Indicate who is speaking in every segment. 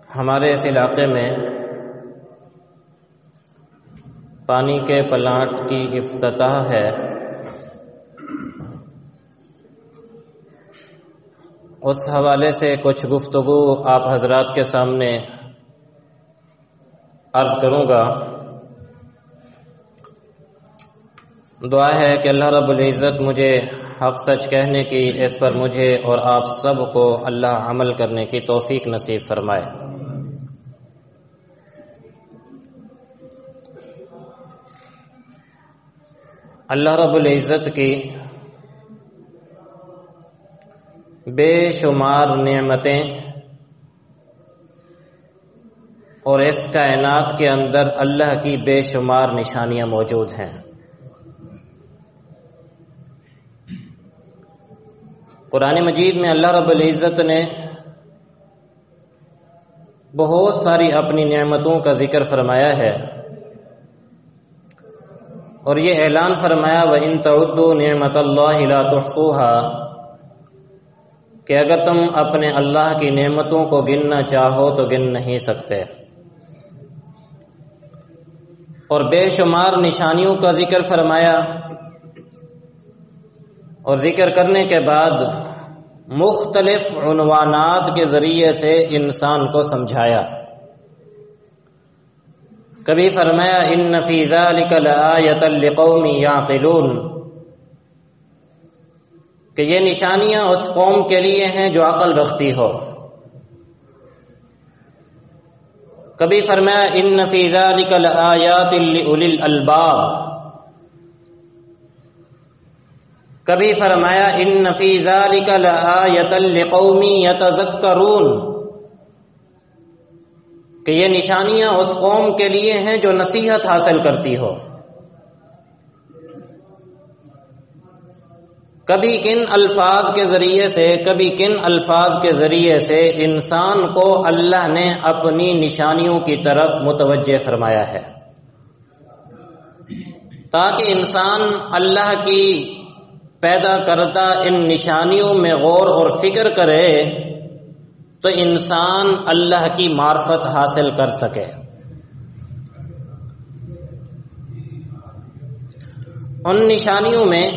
Speaker 1: ہمارے اس علاقے میں پانی کے پلانٹ کی افتتاح ہے۔ اس حوالے سے کچھ گفتگو آپ حضرات کے سامنے عرض کروں گا۔ دعا ہے کہ اللہ رب العزت مجھے حق سچ کہنے کی، اس پر مجھے اور آپ سب کو اللہ عمل کرنے کی توفیق نصیب فرمائے۔ اللہ رب العزت کی بے شمار نعمتیں اور اس کائنات کے اندر اللہ کی بے شمار نشانیاں موجود ہیں۔ قرآن مجید میں اللہ رب العزت نے بہت ساری اپنی نعمتوں کا ذکر فرمایا ہے، اور یہ اعلان فرمایا وَإِن تَعُدُّوا نِعْمَةَ اللَّهِ لَا تُحْصُوهَا، کہ اگر تم اپنے اللہ کی نعمتوں کو گننا چاہو تو گن نہیں سکتے۔ اور بے شمار نشانیوں کا ذکر فرمایا، اور ذکر کرنے کے بعد مختلف عنوانات کے ذریعے سے انسان کو سمجھایا۔ کبھی فرمایا ان فی ذلک لآیۃ لقوم یعقلون، کہ یہ نشانیاں اس قوم کے لیے ہیں جو عقل رکھتی ہو۔ کبھی فرمایا ان فی ذلک لآیات لأولی الالباب، کبھی فرمایا ان فی ذلک لآیۃ لقوم یتذکرون، کہ یہ نشانیاں اس قوم کے لیے ہیں جو نصیحت حاصل کرتی ہو۔ کبھی کن الفاظ کے ذریعے سے، کبھی کن الفاظ کے ذریعے سے انسان کو اللہ نے اپنی نشانیوں کی طرف متوجہ فرمایا ہے، تاکہ انسان اللہ کی پیدا کردہ ان نشانیوں میں غور اور فکر کرے تو انسان اللہ کی معرفت حاصل کر سکے۔ ان نشانیوں میں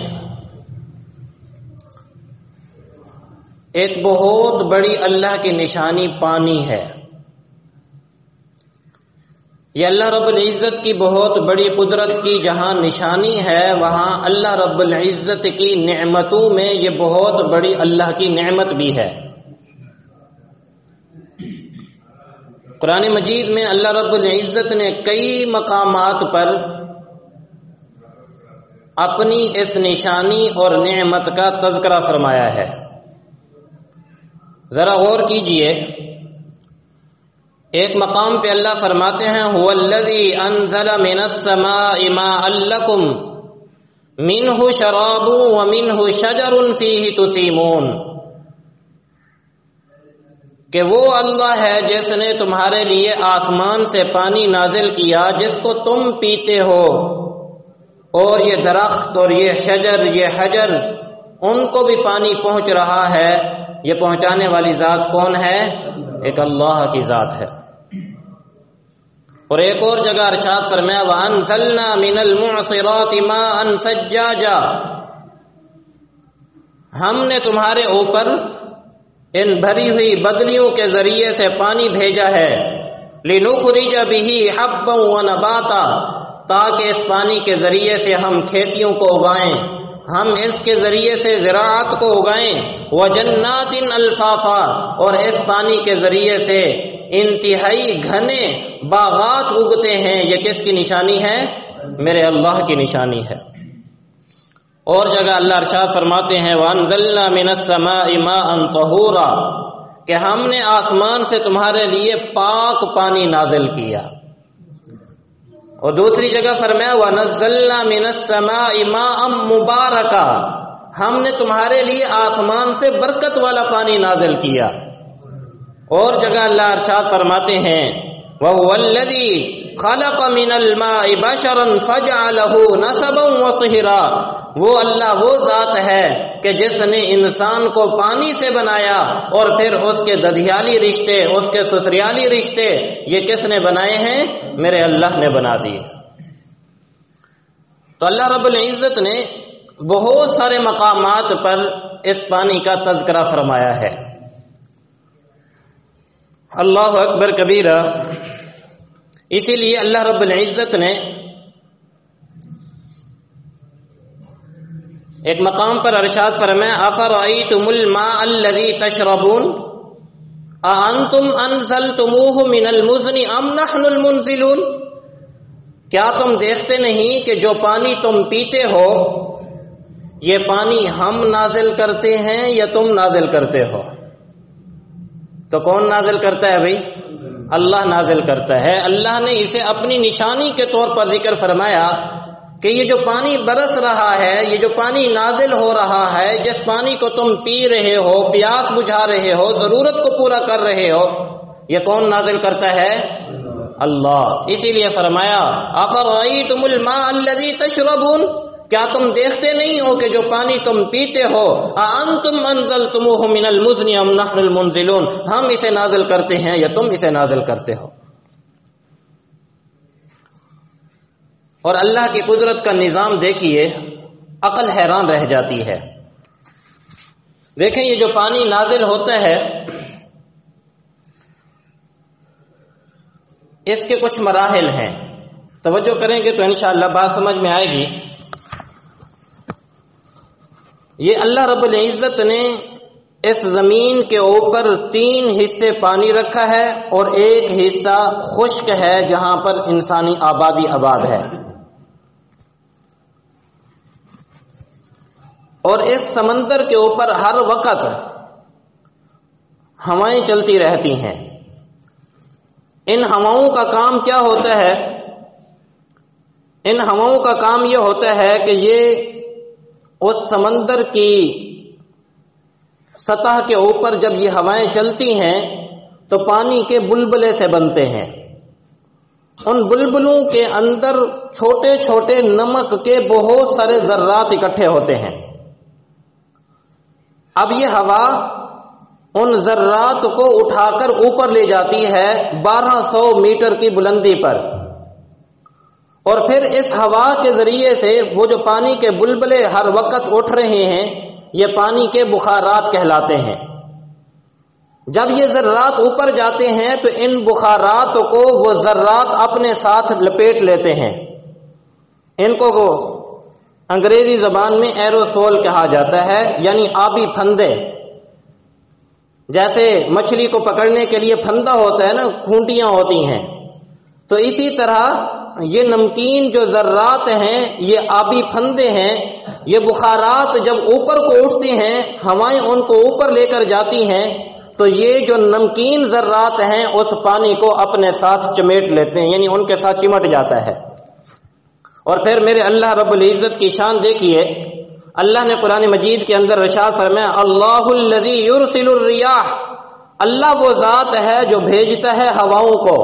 Speaker 1: ایک بہت بڑی اللہ کی نشانی پانی ہے۔ یہ اللہ رب العزت کی بہت بڑی قدرت کی جہاں نشانی ہے، وہاں اللہ رب العزت کی نعمتوں میں یہ بہت بڑی اللہ کی نعمت بھی ہے۔ قرآن مجید میں اللہ رب العزت نے کئی مقامات پر اپنی اس نشانی اور نعمت کا تذکرہ فرمایا ہے۔ ذرا غور کیجئے، ایک مقام پہ اللہ فرماتے ہیں هو الذی انزل من السماء ماء لکم منہ شراب ومنہ شجر فیہ تسیمون، کہ وہ اللہ ہے جس نے تمہارے لیے آسمان سے پانی نازل کیا جس کو تم پیتے ہو، اور یہ درخت اور یہ شجر، یہ حجر، ان کو بھی پانی پہنچ رہا ہے۔ یہ پہنچانے والی ذات کون ہے؟ ایک اللہ کی ذات ہے۔ اور ایک اور جگہ ارشاد فرمایا وَأَنزَلْنَا مِنَ الْمُعْصِرَاتِ مَاءً ثَجَّاجًا، ہم نے تمہارے اوپر ان بھری ہوئی بدلیوں کے ذریعے سے پانی بھیجا ہے لِنُخْرِجَ بِهِ حَبًّا وَنَبَاتًا، تاکہ اس پانی کے ذریعے سے ہم کھیتیوں کو اگائیں، ہم اس کے ذریعے سے زراعت کو اگائیں، وَجَنَّاتٍ أَلْفَافًا، اور اس پانی کے ذریعے سے انتہائی گھنے باغات اگتے ہیں۔ یہ کس کی نشانی ہے؟ میرے اللہ کی نشانی ہے۔ اور جگہ اللہ ارشاد فرماتے ہیں وَأَنزَلْنَا مِنَ السَّمَاءِ مَاءً طَهُورًا، کہ ہم نے آسمان سے تمہارے لیے پاک پانی نازل کیا۔ اور دوسری جگہ فرمایا وَنَزَّلْنَا مِنَ السَّمَاءِ مَاءً مُبَارَكًا، ہم نے تمہارے لیے آسمان سے برکت والا پانی نازل کیا۔ اور جگہ اللہ ارشاد فرماتے ہیں وَهُوَ الَّذِي خَلَقَ مِنَ الْمَاءِ بَشَرًا فَجَعَلَهُ نَسَبًا وَصِهْرًا، وہ اللہ وہ ذات ہے کہ جس نے انسان کو پانی سے بنایا اور پھر اس کے ددھیالی رشتے، اس کے سسریالی رشتے، یہ کس نے بنائے ہیں؟ میرے اللہ نے بنا دیے۔ تو اللہ رب العزت نے بہت سارے مقامات پر اس پانی کا تذکرہ فرمایا ہے۔ اللہ اکبر کبیرہ۔ اسی لیے اللہ رب العزت نے ایک مقام پر ارشاد فرمایا افرأیتم الماء الذی تشربون اانتم انزلتموہ من المزن ام نحن المنزلون، کیا تم دیکھتے نہیں کہ جو پانی تم پیتے ہو یہ پانی ہم نازل کرتے ہیں یا تم نازل کرتے ہو؟ تو کون نازل کرتا ہے بھائی؟ اللہ نازل کرتا ہے۔ اللہ نے اسے اپنی نشانی کے طور پر ذکر فرمایا کہ یہ جو پانی برس رہا ہے، یہ جو پانی نازل ہو رہا ہے، جس پانی کو تم پی رہے ہو، پیاس بجھا رہے ہو، ضرورت کو پورا کر رہے ہو، یہ کون نازل کرتا ہے؟ اللہ۔ اسی لیے فرمایا افرأیتم الماء الذی تشربون، کیا تم دیکھتے نہیں ہو کہ جو پانی تم پیتے ہو اانتم انزلتموہ من المزن ام نحن المنزلون، ہم اسے نازل کرتے ہیں یا تم اسے نازل کرتے ہو؟ اور اللہ کی قدرت کا نظام دیکھیے، عقل حیران رہ جاتی ہے۔ دیکھیں یہ جو پانی نازل ہوتا ہے اس کے کچھ مراحل ہیں، توجہ کریں گے تو انشاءاللہ بات سمجھ میں آئے گی۔ یہ اللہ رب العزت نے اس زمین کے اوپر 3 حصے پانی رکھا ہے اور ایک حصہ خشک ہے جہاں پر انسانی آبادی آباد ہے، اور اس سمندر کے اوپر ہر وقت ہوائیں چلتی رہتی ہیں۔ ان ہواؤں کا کام کیا ہوتا ہے؟ ان ہواؤں کا کام یہ ہوتا ہے کہ یہ اس سمندر کی سطح کے اوپر جب یہ ہوائیں چلتی ہیں تو پانی کے بلبلے سے بنتے ہیں۔ ان بلبلوں کے اندر چھوٹے چھوٹے نمک کے بہت سارے ذرات اکٹھے ہوتے ہیں۔ اب یہ ہوا ان ذرات کو اٹھا کر اوپر لے جاتی ہے 1200 میٹر کی بلندی پر، اور پھر اس ہوا کے ذریعے سے وہ جو پانی کے بلبلے ہر وقت اٹھ رہے ہیں یہ پانی کے بخارات کہلاتے ہیں۔ جب یہ ذرات اوپر جاتے ہیں تو ان بخارات کو وہ ذرات اپنے ساتھ لپیٹ لیتے ہیں۔ ان کو وہ انگریزی زبان میں ایروسول کہا جاتا ہے، یعنی آبی پھندے۔ جیسے مچھلی کو پکڑنے کے لیے پھندا ہوتا ہے نا، کھونٹیاں ہوتی ہیں، تو اسی طرح یہ نمکین جو ذرات ہیں یہ آبی پھندے ہیں۔ یہ بخارات جب اوپر کو اٹھتے ہیں، ہوائیں ان کو اوپر لے کر جاتی ہیں، تو یہ جو نمکین ذرات ہیں اس پانی کو اپنے ساتھ چمیٹ لیتے ہیں، یعنی ان کے ساتھ چمٹ جاتا ہے۔ اور پھر میرے اللہ رب العزت کی شان دیکھیے، اللہ نے قرآن مجید کے اندر ارشاد فرمایا اللہ الذی یرسل الریاح، اللہ وہ ذات ہے جو بھیجتا ہے ہواؤں کو،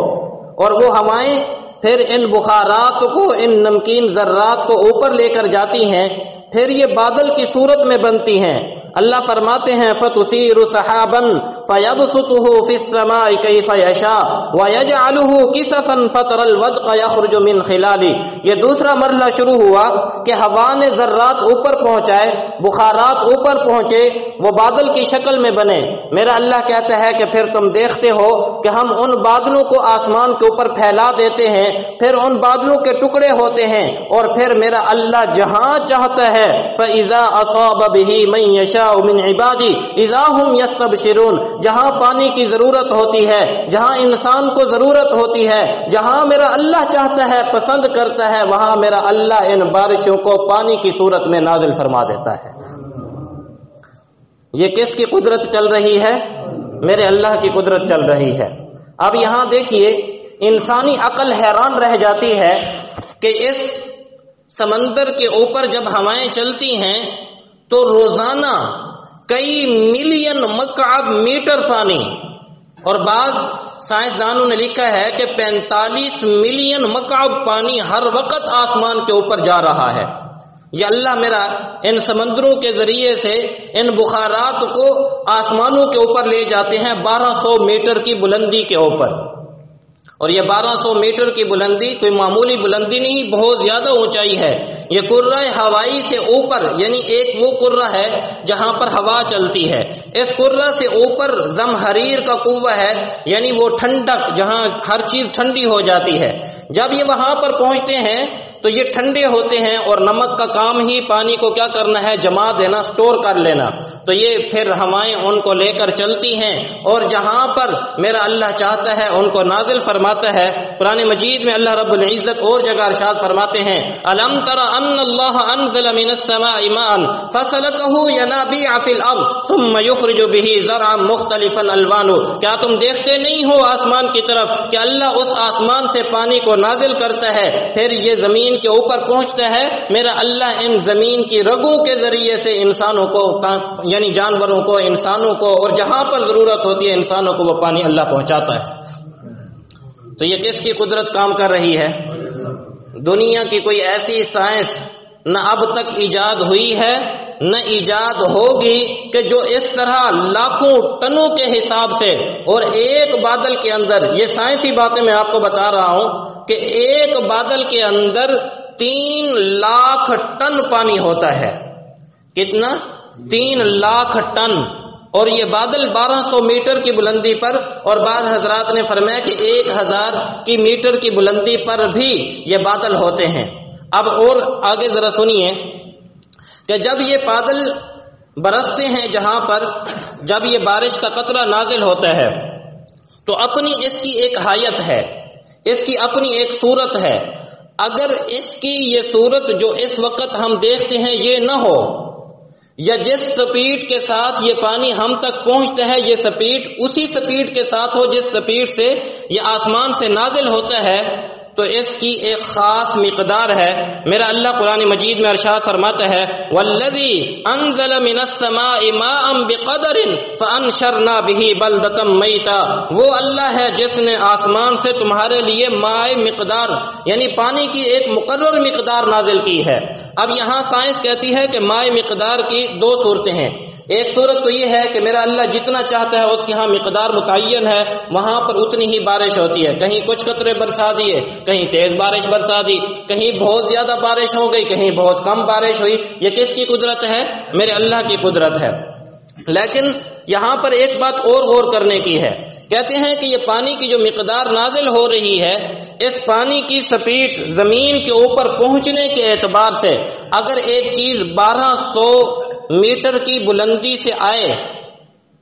Speaker 1: اور وہ ہوائیں پھر ان بخارات کو، ان نمکین ذرات کو اوپر لے کر جاتی ہیں، پھر یہ بادل کی صورت میں بنتی ہیں۔ اللہ فرماتے ہیں فَتُثِيرُ سَحَابًا فَيَبْسُطُهُ فِي السَّمَاءِ كَيْفَ يَشَاءُ وَيَجْعَلُهُ كِسَفًا فَتَرَى الْوَدْقَ يَخْرُجُ مِنْ خِلَالِهِ۔ یہ دوسرا مرحلہ شروع ہوا کہ ہوا نے ذرات اوپر پہنچائے، بخارات اوپر پہنچے، وہ بادل کی شکل میں بنے۔ میرا اللہ کہتا ہے کہ پھر تم دیکھتے ہو کہ ہم ان بادلوں کو آسمان کے اوپر پھیلا دیتے ہیں، پھر ان بادلوں کے ٹکڑے ہوتے ہیں، اور پھر میرا اللہ جہاں چاہتا ہے فَإِذَا أَصَابَ بِهِ مَن يَشَاءُ من عبادی اذا هم یستبشرون، جہاں پانی کی ضرورت ہوتی ہے، جہاں انسان کو ضرورت ہوتی ہے، جہاں میرا اللہ چاہتا ہے، پسند کرتا ہے، وہاں میرا اللہ ان بارشوں کو پانی کی صورت میں نازل فرما دیتا ہے۔ یہ کس کی قدرت چل رہی ہے؟ میرے اللہ کی قدرت چل رہی ہے۔ اب یہاں دیکھیے انسانی عقل حیران رہ جاتی ہے کہ اس سمندر کے اوپر جب ہوائیں چلتی ہیں تو روزانہ کئی ملین مکعب میٹر پانی، اور بعض سائنسدانوں نے لکھا ہے کہ 45 ملین مکعب پانی ہر وقت آسمان کے اوپر جا رہا ہے۔ یہ اللہ میرا ان سمندروں کے ذریعے سے ان بخارات کو آسمانوں کے اوپر لے جاتے ہیں 1200 میٹر کی بلندی کے اوپر. اور یہ 1200 میٹر کی بلندی کوئی معمولی بلندی نہیں، بہت زیادہ اونچائی ہے. یہ کرہ ہوائی سے اوپر، یعنی ایک وہ کرہ ہے جہاں پر ہوا چلتی ہے، اس کرہ سے اوپر زمہریر کا کنواں ہے، یعنی وہ ٹھنڈک جہاں ہر چیز ٹھنڈی ہو جاتی ہے. جب یہ وہاں پر پہنچتے ہیں تو یہ ٹھنڈے ہوتے ہیں، اور نمک کا کام ہی پانی کو کیا کرنا ہے، جما دینا، سٹور کر لینا. تو یہ پھر ہوائیں ان کو لے کر چلتی ہیں، اور جہاں پر میرا اللہ چاہتا ہے ان کو نازل فرماتا ہے. قرآن مجید میں اللہ رب العزت اور جگہ ارشاد فرماتے ہیں، الم تر ان اللہ انزل من السماء ماء فسلكه ينابيع في الارض ثم يخرج به زرعا مختلفا الوانه. کیا تم دیکھتے نہیں ہو آسمان کی طرف کہ اللہ اس آسمان سے پانی کو نازل کرتا ہے، پھر یہ زمین کے اوپر پہنچتا ہے. میرا اللہ ان زمین کی رگوں کے ذریعے سے انسانوں کو، یعنی جانوروں کو، انسانوں کو، اور جہاں پر ضرورت ہوتی ہے انسانوں کو وہ پانی اللہ پہنچاتا ہے. تو یہ کس کی قدرت کام کر رہی ہے؟ دنیا کی کوئی ایسی سائنس نہ اب تک ایجاد ہوئی ہے نہ ایجاد ہوگی کہ جو اس طرح لاکھوں ٹنوں کے حساب سے، اور ایک بادل کے اندر، یہ سائنسی باتیں میں آپ کو بتا رہا ہوں کہ ایک بادل کے اندر 3 لاکھ ٹن پانی ہوتا ہے. کتنا؟ 3 لاکھ ٹن. اور یہ بادل 1200 میٹر کی بلندی پر، اور بعض حضرات نے فرمایا کہ 1000 کی میٹر کی بلندی پر بھی یہ بادل ہوتے ہیں. اب اور آگے ذرا سنیے کہ جب یہ بادل برستے ہیں، جہاں پر جب یہ بارش کا قطرہ نازل ہوتا ہے تو اپنی اس کی ایک حیت ہے، اس کی اپنی ایک صورت ہے. اگر اس کی یہ صورت جو اس وقت ہم دیکھتے ہیں یہ نہ ہو، یا جس سپیڈ کے ساتھ یہ پانی ہم تک پہنچتا ہے یہ سپیڈ اسی سپیڈ کے ساتھ ہو جس سپیڈ سے یہ آسمان سے نازل ہوتا ہے، تو اس کی ایک خاص مقدار ہے. میرا اللہ قرآن مجید میں ارشاد فرماتا ہے، والذی انزل من السماء ماء بقدر فانشرنا به بلدۃ میتا. وہ اللہ ہے جس نے آسمان سے تمہارے لیے ماء مقدار، یعنی پانی کی ایک مقرر مقدار نازل کی ہے. اب یہاں سائنس کہتی ہے کہ ماء مقدار کی 2 صورتیں ہیں. ایک صورت تو یہ ہے کہ میرا اللہ جتنا چاہتا ہے اس کی ہاں مقدار متعین ہے، وہاں پر اتنی ہی بارش ہوتی ہے. کہیں کچھ قطرے برسا دیے، کہیں تیز بارش برسا دی، کہیں بہت زیادہ بارش ہو گئی، کہیں بہت کم بارش ہوئی. یہ کس کی قدرت ہے؟ میرے اللہ کی قدرت ہے. لیکن یہاں پر ایک بات اور غور کرنے کی ہے. کہتے ہیں کہ یہ پانی کی جو مقدار نازل ہو رہی ہے، اس پانی کی سپیڈ زمین کے اوپر پہنچنے کے اعتبار سے اگر ایک چیز 1200 میٹر کی بلندی سے آئے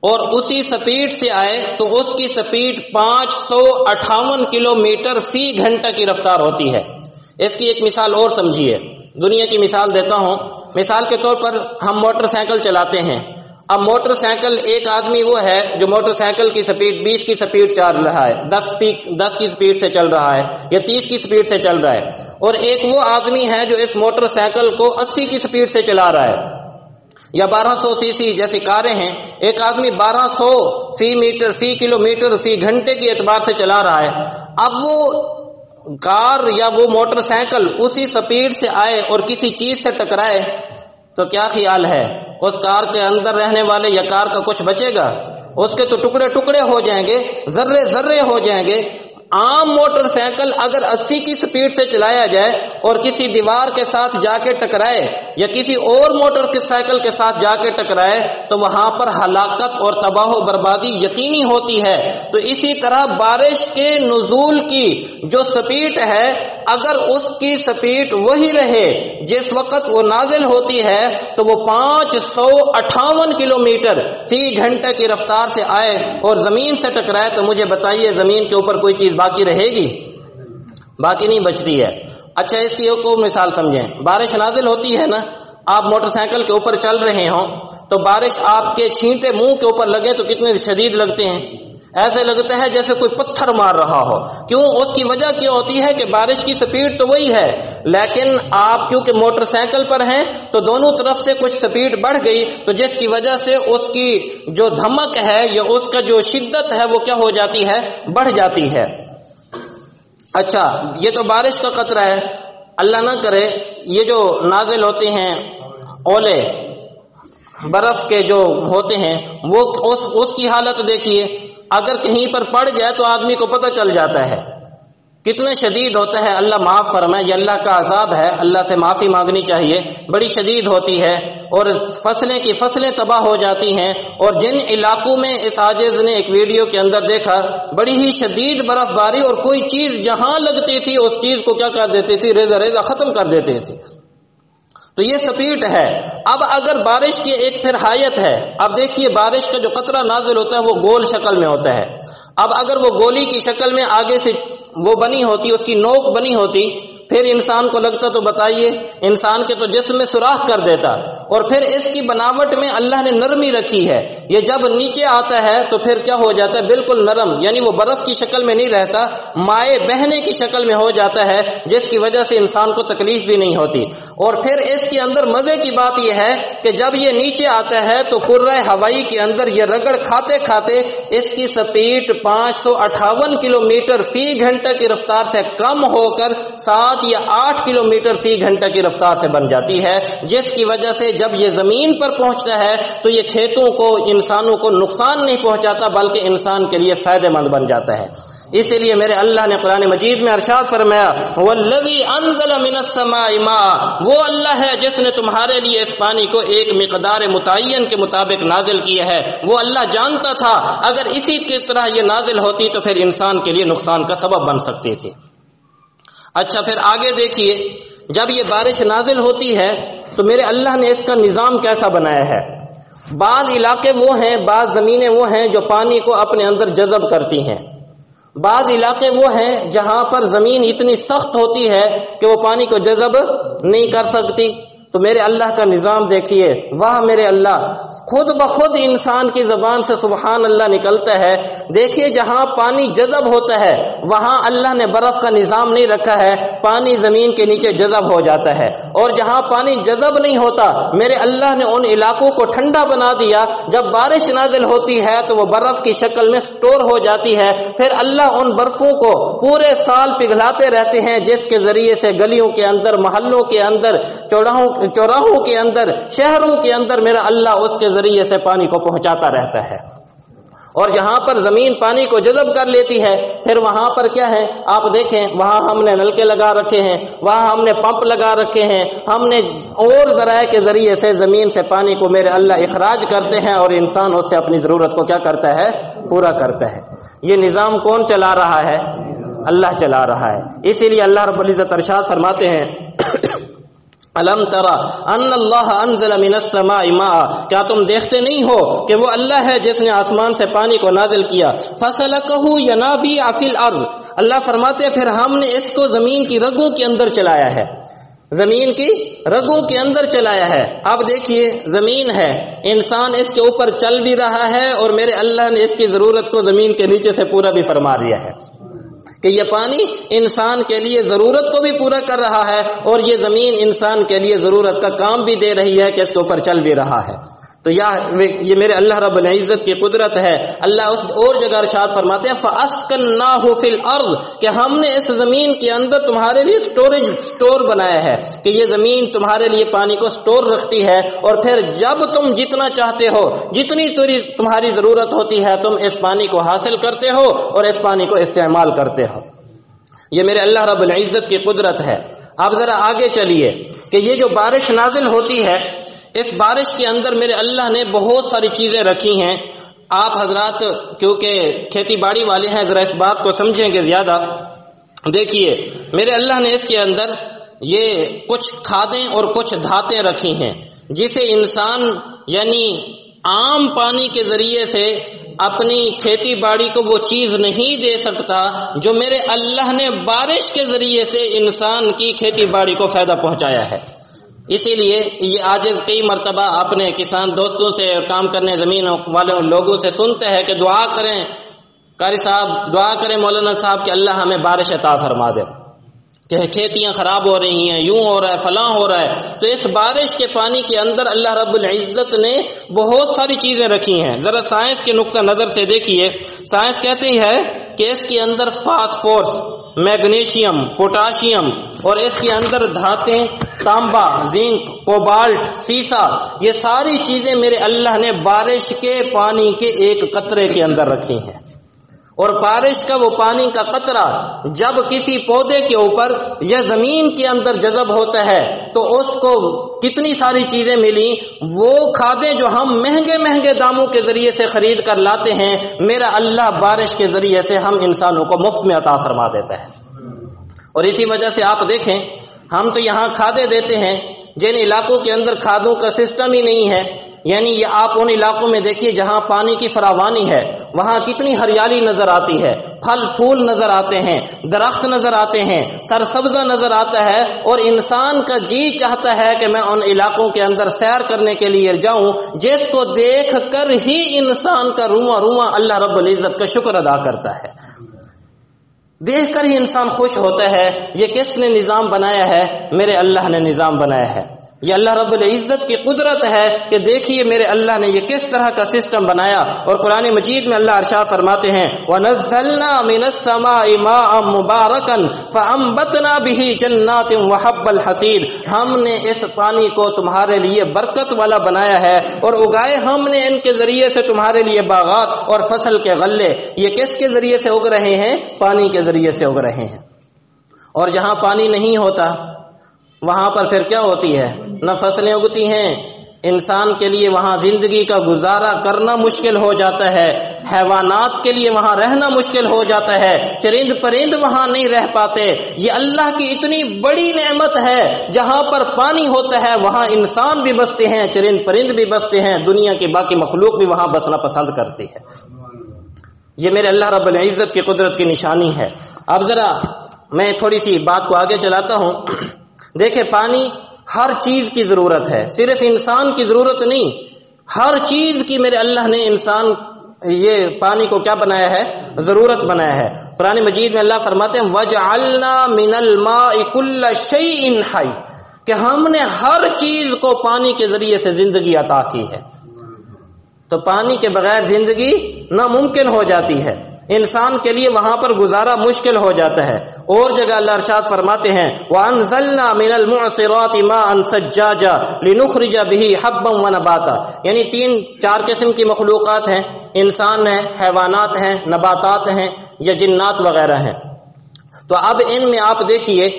Speaker 1: اور اسی سپیڈ سے آئے تو اس کی سپیڈ 558 کلومیٹر فی گھنٹہ کی رفتار ہوتی ہے. اس کی ایک مثال اور سمجھیے، دنیا کی مثال دیتا ہوں. مثال کے طور پر ہم موٹر سائیکل چلاتے ہیں. اب موٹر سائیکل ایک آدمی وہ ہے جو موٹر سائیکل کی سپیڈ 20 کی سپیڈ چل رہا ہے، 10 کی سپیڈ سے چل رہا ہے، یا 30 کی سپیڈ سے چل رہا ہے. اور ایک وہ آدمی ہے جو اس موٹر سائیکل کو 80 کی سپیڈ سے چلا رہا ہے، یا 1200 سی سی جیسی کاریں ہیں. ایک آدمی 1200 فی کلومیٹر فی گھنٹے کے اعتبار سے چلا رہا ہے. اب وہ کار یا وہ موٹر سائیکل اسی سپیڈ سے آئے اور کسی چیز سے ٹکرائے تو کیا خیال ہے؟ اس کار کے اندر رہنے والے یا کار کا کچھ بچے گا؟ اس کے تو ٹکڑے ٹکڑے ہو جائیں گے، ذرے ذرے ہو جائیں گے. عام موٹر سائیکل اگر 80 کی سپیڈ سے چلایا جائے اور کسی دیوار کے ساتھ جا کے ٹکرائے یا کسی اور موٹر سائیکل کے ساتھ جا کے ٹکرائے تو وہاں پر ہلاکت اور تباہ و بربادی یقینی ہوتی ہے. تو اسی طرح بارش کے نزول کی جو سپیڈ ہے، اگر اس کی سپیڈ وہی رہے جس وقت وہ نازل ہوتی ہے تو وہ 558 کلومیٹر فی گھنٹہ کی رفتار سے آئے اور زمین سے ٹکرائے تو مجھے بتائیے زمین کے اوپر کوئی چیز باقی رہے گی؟ باقی نہیں بچتی ہے. اچھا اس کی ایک اور مثال سمجھیں. بارش نازل ہوتی ہے نا، آپ موٹر سائیکل کے اوپر چل رہے ہوں تو بارش آپ کے چھینٹے منہ کے اوپر لگے تو کتنے شدید لگتے ہیں. ایسے لگتا ہے جیسے کوئی پتھر مار رہا ہو. کیوں؟ اس کی وجہ کیا ہوتی ہے کہ بارش کی سپیڈ تو وہی ہے، لیکن آپ کیونکہ موٹر سائیکل پر ہیں تو دونوں طرف سے کچھ سپیڈ بڑھ گئی، تو جس کی وجہ سے اس کی جو دھمک ہے یا اس کا جو شدت ہے وہ کیا ہو جاتی ہے؟ بڑھ جاتی ہے. اچھا یہ تو بارش کا قطرہ ہے. اللہ نہ کرے یہ جو نازل ہوتے ہیں اولے برف کے جو ہوتے ہیں وہ اس کی حالت دیکھیے، اگر کہیں پر پڑ جائے تو آدمی کو پتہ چل جاتا ہے کتنا شدید ہوتا ہے۔ اللہ معاف فرمائے، یہ اللہ کا عذاب ہے، اللہ سے معافی مانگنی چاہیے، بڑی شدید ہوتی ہے اور فصلیں کی فصلیں تباہ ہو جاتی ہیں۔ اور جن علاقوں میں اس عاجز نے ایک ویڈیو کے اندر دیکھا بڑی ہی شدید برف باری اور کوئی چیز جہاں لگتی تھی اس چیز کو کیا کر دیتی تھی، ریزہ ریزہ ختم کر دیتے تھے۔ تو یہ سپیٹ ہے۔ اب اگر بارش کی ایک پھر حایت ہے، اب دیکھیے بارش کا جو قطرہ نازل ہوتا ہے وہ گول شکل میں ہوتا ہے۔ اب اگر وہ گولی کی شکل میں آگے سے وہ بنی ہوتی، اس کی نوک بنی ہوتی، پھر انسان کو لگتا تو بتائیے، انسان کے تو جسم میں سوراخ کر دیتا۔ اور پھر اس کی بناوٹ میں اللہ نے نرمی رکھی ہے، یہ جب نیچے آتا ہے تو پھر کیا ہو جاتا ہے، بالکل نرم، یعنی وہ برف کی شکل میں نہیں رہتا، مائع بہنے کی شکل میں ہو جاتا ہے، جس کی وجہ سے انسان کو تکلیف بھی نہیں ہوتی۔ اور پھر اس کے اندر مزے کی بات یہ ہے کہ جب یہ نیچے آتا ہے تو کرۂ ہوائی کے اندر یہ رگڑ کھاتے کھاتے اس کی سپیڈ 558 کلومیٹر فی گھنٹہ کی رفتار سے کم ہو کر 7 یا 8 کلومیٹر فی گھنٹہ کی رفتار سے بن جاتی ہے، جس کی وجہ سے جب یہ زمین پر پہنچتا ہے تو یہ کھیتوں کو، انسانوں کو نقصان نہیں پہنچاتا بلکہ انسان کے لیے فائدہ مند بن جاتا ہے۔ اسی لیے میرے اللہ نے قرآن مجید میں ارشاد فرمایا، وَالَّذِي أَنزَلَ مِنَ السَّمَاءِ مَاءً، وہ اللہ ہے جس نے تمہارے لیے اس پانی کو ایک مقدار متعین کے مطابق نازل کیا ہے۔ وہ اللہ جانتا تھا اگر اسی کی طرح یہ نازل ہوتی تو پھر انسان کے لیے نقصان کا سبب بن سکتی تھی۔ اچھا پھر آگے دیکھیے، جب یہ بارش نازل ہوتی ہے تو میرے اللہ نے اس کا نظام کیسا بنایا ہے۔ بعض علاقے وہ ہیں، بعض زمینیں وہ ہیں جو پانی کو اپنے اندر جذب کرتی ہیں، بعض علاقے وہ ہیں جہاں پر زمین اتنی سخت ہوتی ہے کہ وہ پانی کو جذب نہیں کر سکتی۔ تو میرے اللہ کا نظام دیکھیے، واہ میرے اللہ، خود بخود انسان کی زبان سے سبحان اللہ نکلتا ہے۔ دیکھیے جہاں پانی جذب ہوتا ہے وہاں اللہ نے برف کا نظام نہیں رکھا ہے، پانی زمین کے نیچے جذب ہو جاتا ہے۔ اور جہاں پانی جذب نہیں ہوتا میرے اللہ نے ان علاقوں کو ٹھنڈا بنا دیا، جب بارش نازل ہوتی ہے تو وہ برف کی شکل میں سٹور ہو جاتی ہے، پھر اللہ ان برفوں کو پورے سال پگھلاتے رہتے ہیں، جس کے ذریعے سے گلیوں کے اندر، محلوں کے اندر، چوراہوں کے اندر، شہروں کے اندر میرا اللہ اس کے ذریعے سے پانی کو پہنچاتا رہتا ہے۔ اور جہاں پر زمین پانی کو جذب کر لیتی ہے پھر وہاں پر کیا ہے، آپ دیکھیں وہاں ہم نے نلکے لگا رکھے ہیں، وہاں ہم نے پمپ لگا رکھے ہیں، ہم نے اور ذرائع کے ذریعے سے زمین سے پانی کو میرے اللہ اخراج کرتے ہیں اور انسان اس سے اپنی ضرورت کو کیا کرتا ہے، پورا کرتا ہے۔ یہ نظام کون چلا رہا ہے؟ اللہ چلا رہا ہے۔ اسی لیے اللہ رب العزت ارشاد فرماتے ہیں، الم ترى ان اللہ انزل من السماء ماء، کیا تم دیکھتے نہیں ہو کہ وہ اللہ ہے جس نے آسمان سے پانی کو نازل کیا، فسلكه ينابيع في الارض، اللہ فرماتے ہیں پھر ہم نے اس کو زمین کی رگوں کے اندر چلایا ہے، زمین کی رگوں کے اندر چلایا ہے۔ اب دیکھیے زمین ہے، انسان اس کے اوپر چل بھی رہا ہے اور میرے اللہ نے اس کی ضرورت کو زمین کے نیچے سے پورا بھی فرما دیا ہے کہ یہ پانی انسان کے لیے ضرورت کو بھی پورا کر رہا ہے اور یہ زمین انسان کے لیے ضرورت کا کام بھی دے رہی ہے کہ اس کے اوپر چل بھی رہا ہے۔ تو یہ میرے اللہ رب العزت کی قدرت ہے۔ اللہ اس اور جگہ ارشاد فرماتے ہیں فَأَسْكَنَّاهُ فِي الْأَرْضِ، کہ ہم نے اس زمین کے اندر تمہارے لیے سٹور بنایا ہے کہ یہ زمین تمہارے لیے پانی کو سٹور رکھتی ہے، اور پھر جب تم جتنا چاہتے ہو، جتنی تمہاری ضرورت ہوتی ہے، تم اس پانی کو حاصل کرتے ہو اور اس پانی کو استعمال کرتے ہو۔ یہ میرے اللہ رب العزت کی قدرت ہے۔ اب ذرا آگے چلیے کہ یہ جو بارش نازل ہوتی ہے، اس بارش کے اندر میرے اللہ نے بہت ساری چیزیں رکھی ہیں۔ آپ حضرات کیونکہ کھیتی باڑی والے ہیں ذرا اس بات کو سمجھیں گے زیادہ۔ دیکھیے میرے اللہ نے اس کے اندر یہ کچھ کھادیں اور کچھ دھاتیں رکھی ہیں جسے انسان یعنی عام پانی کے ذریعے سے اپنی کھیتی باڑی کو وہ چیز نہیں دے سکتا جو میرے اللہ نے بارش کے ذریعے سے انسان کی کھیتی باڑی کو فائدہ پہنچایا ہے۔ اسی لیے یہ عاجز کئی مرتبہ اپنے کسان دوستوں سے اور کام کرنے زمین والے لوگوں سے سنتے ہیں کہ دعا کریں قاری صاحب، دعا کریں مولانا صاحب کہ اللہ ہمیں بارش عطا فرما دے، کہ کھیتیاں خراب ہو رہی ہیں، یوں ہو رہا ہے، فلاں ہو رہا ہے۔ تو اس بارش کے پانی کے اندر اللہ رب العزت نے بہت ساری چیزیں رکھی ہیں۔ ذرا سائنس کے نقطہ نظر سے دیکھیے، سائنس کہتی ہے کہ اس کے اندر فاسفورس میگنیشیم، پوٹاشیم اور اس کے اندر دھاتیں تانبا، زنک، کوبالٹ، سیسا، یہ ساری چیزیں میرے اللہ نے بارش کے پانی کے ایک قطرے کے اندر رکھی ہیں۔ اور بارش کا وہ پانی کا قطرہ جب کسی پودے کے اوپر یا زمین کے اندر جذب ہوتا ہے تو اس کو کتنی ساری چیزیں ملی، وہ کھادیں جو ہم مہنگے مہنگے داموں کے ذریعے سے خرید کر لاتے ہیں، میرا اللہ بارش کے ذریعے سے ہم انسانوں کو مفت میں عطا فرما دیتا ہے۔ اور اسی وجہ سے آپ دیکھیں، ہم تو یہاں کھادیں دیتے ہیں جن علاقوں کے اندر کھادوں کا سسٹم ہی نہیں ہے، یعنی یہ آپ ان علاقوں میں دیکھیے جہاں پانی کی فراوانی ہے، وہاں کتنی ہریالی نظر آتی ہے، پھل پھول نظر آتے ہیں، درخت نظر آتے ہیں، سرسبزہ نظر آتا ہے، اور انسان کا جی چاہتا ہے کہ میں ان علاقوں کے اندر سیر کرنے کے لیے جاؤں، جس کو دیکھ کر ہی انسان کا رواں رواں اللہ رب العزت کا شکر ادا کرتا ہے، دیکھ کر ہی انسان خوش ہوتا ہے۔ یہ کس نے نظام بنایا ہے؟ میرے اللہ نے نظام بنایا ہے۔ یہ اللہ رب العزت کی قدرت ہے کہ دیکھیے میرے اللہ نے یہ کس طرح کا سسٹم بنایا۔ اور قرآن مجید میں اللہ ارشاد فرماتے ہیں وَنَزَّلْنَا مِنَ السَّمَاءِ مَاءً مُبَارَكًا فَأَنبَتْنَا بِهِ جَنَّاتٍ وَحَبَّ الْحَصِيدِ، ہم نے اس پانی کو تمہارے لیے برکت والا بنایا ہے اور اگائے ہم نے ان کے ذریعے سے تمہارے لیے باغات اور فصل کے غلے۔ یہ کس کے ذریعے سے اگ رہے ہیں؟ پانی کے ذریعے سے اگ رہے ہیں۔ اور جہاں پانی نہیں ہوتا وہاں پر پھر کیا ہوتی ہے؟ نہ فصلیں اگتی ہیں، انسان کے لیے وہاں زندگی کا گزارا کرنا مشکل ہو جاتا ہے، حیوانات کے لیے وہاں رہنا مشکل ہو جاتا ہے، چرند پرند وہاں نہیں رہ پاتے۔ یہ اللہ کی اتنی بڑی نعمت ہے، جہاں پر پانی ہوتا ہے وہاں انسان بھی بستے ہیں، چرند پرند بھی بستے ہیں، دنیا کی باقی مخلوق بھی وہاں بسنا پسند کرتی ہے۔ یہ میرے اللہ رب العزت کی قدرت کی نشانی ہے۔ اب ذرا میں تھوڑی سی بات کو آگے چلاتا ہوں۔ دیکھیں، پانی ہر چیز کی ضرورت ہے، صرف انسان کی ضرورت نہیں، ہر چیز کی میرے اللہ نے انسان یہ پانی کو کیا بنایا ہے؟ ضرورت بنایا ہے۔ قرآن مجید میں اللہ فرماتے ہیں وَجْعَلْنَا مِنَ الْمَاءِ كُلَّ شَيْءٍ حَيٍّ، کہ ہم نے ہر چیز کو پانی کے ذریعے سے زندگی عطا کی ہے۔ تو پانی کے بغیر زندگی ناممکن ہو جاتی ہے، انسان کے لیے وہاں پر گزارا مشکل ہو جاتا ہے۔ اور جگہ اللہ ارشاد فرماتے ہیں وَأَنزَلْنَا مِنَ الْمُعْصِرَاتِ مَاءً ثَجَّاجًا لِنُخْرِجَ بِهِ حَبًّا وَنَبَاتًا، یعنی 3-4 قسم کی مخلوقات ہیں، انسان ہیں، حیوانات ہیں، نباتات ہیں یا جنات وغیرہ ہیں۔ تو اب ان میں آپ دیکھیے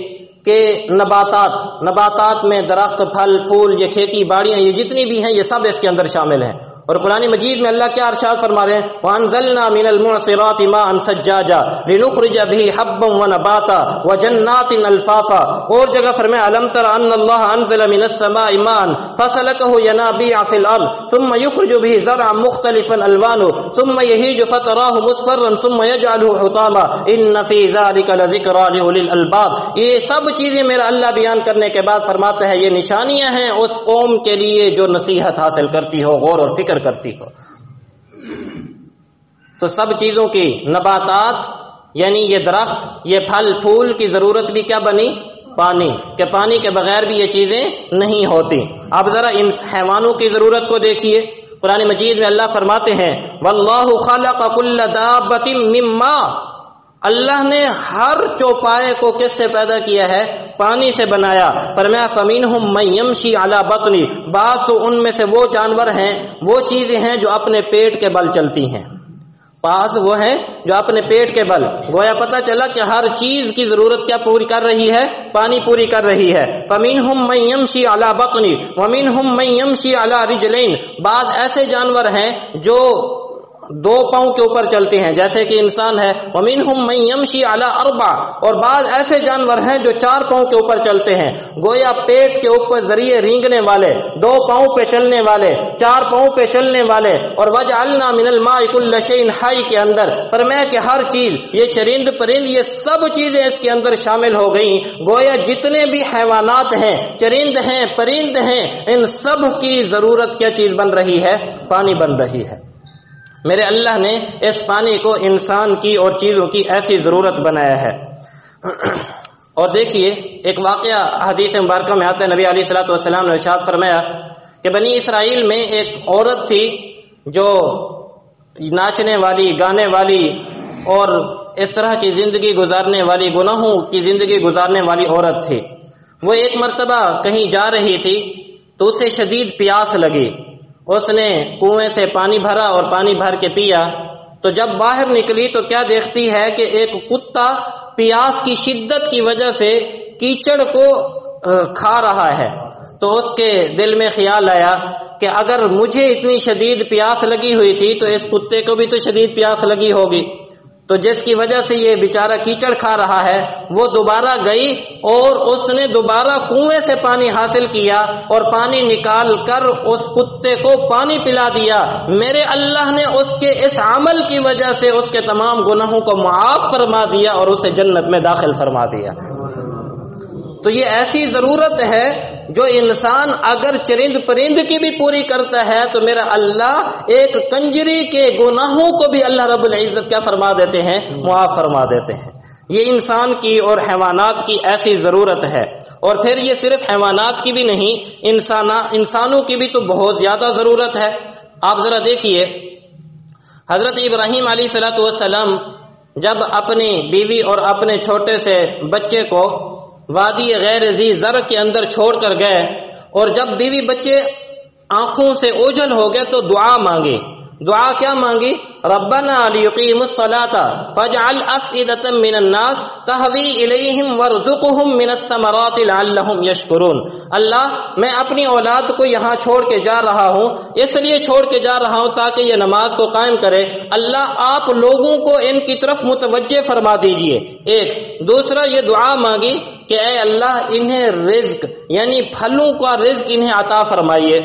Speaker 1: کہ نباتات میں درخت، پھل پھول، یہ کھیتی باڑیاں، یہ جتنی بھی ہیں یہ سب اس کے اندر شامل ہیں۔ اور قرآن مجید میں اللہ کیا ارشاد فرما رہے ہیں وَأَنزَلْنَا مِنَ الْمُعْصِرَاتِ مَاءً ثَجَّاجًا لِنُخْرِجَ بِهِ حَبًّا وَنَبَاتًا وَجَنَّاتٍ أَلْفَافًا، اور جگہ فرمایا أَلَمْ تَرَ أَنَّ اللَّهَ أَنزَلَ مِنَ السَّمَاءِ مَاءً فَسَلَكَهُ يَنَابِيعَ فِي الْأَرْضِ ثُمَّ يُخْرِجُ بِهِ زَرْعًا مُخْتَلِفًا أَلْوَانُهُ ثُمَّ يَهِيجُ فَتَرَاهُ مُصْفَرًّا ثُمَّ يَجْعَلُهُ حُطَامًا إِنَّ فِي ذَلِكَ لَذِكْرَىٰ لِأُولِي الْأَلْبَابِ، یہ سب چیزیں میرا اللہ بیان کرنے کے بعد فرماتا ہے یہ نشانیاں ہیں اس قوم کے لیے جو نصیحت حاصل کرتی ہو، غور اور فکر کرتی ہو۔ تو سب چیزوں کی، نباتات یعنی یہ درخت، یہ پھل پھول کی ضرورت بھی کیا بنی؟ پانی، کہ پانی کے بغیر بھی یہ چیزیں نہیں ہوتی۔ اب ذرا ان حیوانوں کی ضرورت کو دیکھیے، قرآن مجید میں اللہ فرماتے ہیں واللہ خلق کل دابۃ من ماء، اللہ نے ہر چوپائے کو کس سے پیدا کیا ہے؟ پانی سے بنایا۔ فرمایا فَمِنْهُمْ مَن يَمْشِي عَلَى بَطْنِ، بعض تو ان میں سے وہ جانور ہیں، وہ چیزیں ہیں جو اپنے پیٹ کے بل چلتی ہیں، بعض وہ ہیں جو اپنے پیٹ کے بل، گویا پتہ چلا کہ ہر چیز کی ضرورت کیا پوری کر رہی ہے؟ پانی پوری کر رہی ہے۔ فَمِنْهُمْ مَن يَمْشِي عَلَى بَطْنِ وَمِنْهُمْ مَن يَمْشِي عَلَى رِجْلَيْنِ، بعض ایسے جانور ہیں جو 2 پاؤں کے اوپر چلتے ہیں جیسے کہ انسان ہے۔ وَمِنْهُمْ مَن يَمْشِي عَلَى 4، اور بعض ایسے جانور ہیں جو 4 پاؤں کے اوپر چلتے ہیں، گویا پیٹ کے اوپر ذریعے رینگنے والے، 2 پاؤں پہ چلنے والے، 4 پاؤں پہ چلنے والے۔ اور وَجْعَلْنَا مِنَ الْمَاءِ كُلَّ شَيْءٍ حَيٍّ کے اندر فرمایا کہ ہر چیز، یہ چرند پرند، یہ سب چیزیں اس کے اندر شامل ہو گئیں، گویا جتنے بھی حیوانات ہیں، چرند ہیں، پرند ہیں، ان سب کی ضرورت کیا چیز بن رہی ہے؟ پانی بن رہی ہے۔ میرے اللہ نے اس پانی کو انسان کی اور چیزوں کی ایسی ضرورت بنایا ہے۔ اور دیکھیے ایک واقعہ حدیث مبارکہ میں آتا ہے، نبی علیہ الصلوۃ والسلام نے ارشاد فرمایا کہ بنی اسرائیل میں ایک عورت تھی جو ناچنے والی، گانے والی اور اس طرح کی زندگی گزارنے والی، گناہوں کی زندگی گزارنے والی عورت تھی۔ وہ ایک مرتبہ کہیں جا رہی تھی تو اسے شدید پیاس لگی، اس نے کنویں سے پانی بھرا اور پانی بھر کے پیا، تو جب باہر نکلی تو کیا دیکھتی ہے کہ ایک کتا پیاس کی شدت کی وجہ سے کیچڑ کو کھا رہا ہے۔ تو اس کے دل میں خیال آیا کہ اگر مجھے اتنی شدید پیاس لگی ہوئی تھی تو اس کتے کو بھی تو شدید پیاس لگی ہوگی، تو جس کی وجہ سے یہ بیچارہ کیچڑ کھا رہا ہے۔ وہ دوبارہ گئی اور اس نے دوبارہ کنویں سے پانی حاصل کیا اور پانی نکال کر اس کتے کو پانی پلا دیا۔ میرے اللہ نے اس کے اس عمل کی وجہ سے اس کے تمام گناہوں کو معاف فرما دیا اور اسے جنت میں داخل فرما دیا۔ تو یہ ایسی ضرورت ہے جو انسان اگر چرند پرند کی بھی پوری کرتا ہے تو میرا اللہ ایک کنجری کے گناہوں کو بھی اللہ رب العزت کیا فرما دیتے ہیں؟ معاف فرما دیتے ہیں۔ یہ انسان کی اور حیوانات کی ایسی ضرورت ہے، اور پھر یہ صرف حیوانات کی بھی نہیں، انسانوں کی بھی تو بہت زیادہ ضرورت ہے۔ آپ ذرا دیکھیے، حضرت ابراہیم علیہ السلام جب اپنی بیوی اور اپنے چھوٹے سے بچے کو وادی غیر ذی زرع کے اندر چھوڑ کر گئے، اور جب بیوی بچے آنکھوں سے اوجھل ہو گئے تو دعا مانگی۔ دعا کیا مانگی؟ ربنا لیقیموا الصلاة فاجعل افئدة من الناس تهوی الیہم وارزقهم من الثمرات لعلهم یشکرون۔ اللہ، میں اپنی اولاد کو یہاں چھوڑ کے جا رہا ہوں، اس لیے چھوڑ کے جا رہا ہوں تاکہ یہ نماز کو قائم کرے۔ اللہ، آپ لوگوں کو ان کی طرف متوجہ فرما دیجئے۔ ایک دوسرا یہ دعا مانگی کہ اے اللہ، انہیں رزق یعنی پھلوں کا رزق انہیں عطا فرمائیے۔